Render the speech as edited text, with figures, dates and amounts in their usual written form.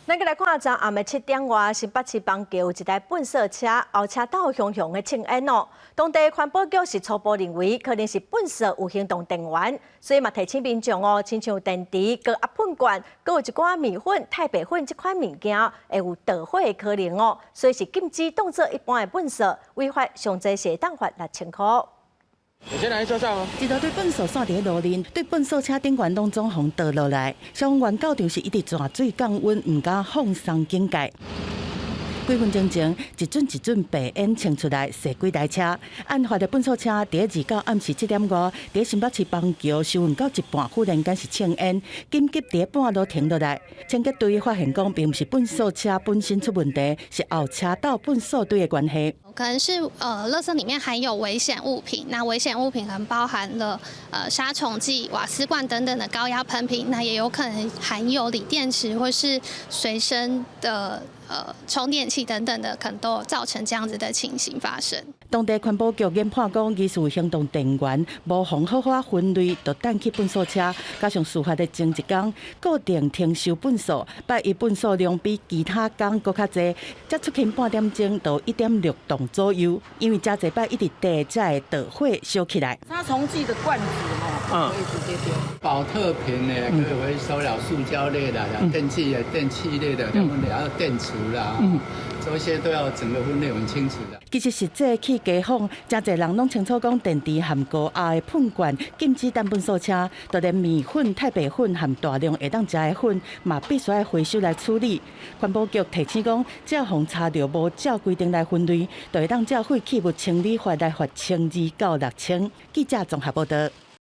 咱个来看，昨暗暝7点外，新北市邦桥有一台笨色车，后车道熊熊的庆烟哦。当地环保局是初步认为，可能是笨色有行动电源，所以嘛提醒民众哦，亲像电池、高压喷管，佮有一寡米粉、太白粉这款物件，会有导火的可能哦。所以是禁止当作一般的笨色，违法上最是当罚6000块。你先来车上哦。一道对粪扫线伫路面，对粪扫车顶管当中红倒落来。消防员到场是一直抓水降温，唔敢放松警戒。几分钟前，一阵白烟冲出来，驶几台车。案发的粪扫车第2到暗时7点外，伫新北市邦桥收运到一半，忽然间是呛烟，紧急伫半路停落来。清洁队发现讲，并不是粪扫车本身出问题，是后车道粪扫堆的关系。可能是垃圾里面含有危险物品，那危险物品可能包含了杀虫剂、瓦斯罐等等的高压喷瓶，那也有可能含有锂电池或是随身的充电器等等的，可能都有造成这样子的情形发生。当地环保局研判讲，疑似有行动电源，无防好好分类，就等去粪扫车，加上事发的前一天固定停收粪扫，拜伊粪扫量比其他天搁较济，才出勤半点钟到1.6吨左右。因为加济摆一直地，才会导火烧起来。杀虫剂的罐子可以直接丢。保特瓶呢可以回收了，塑胶类的、电器类的，然后电池啦，这些都要整个分类很清楚的。其实实际去家访，真侪人拢清楚讲电池含高压的喷管禁止单粪扫车，就连米粉、太白粉含大量会当食的粉，嘛必须要回收来处理。环保局提醒讲，只要防查到无照规定来分类，就会当照废弃物清理法来罚1200到6000。记者综合报道。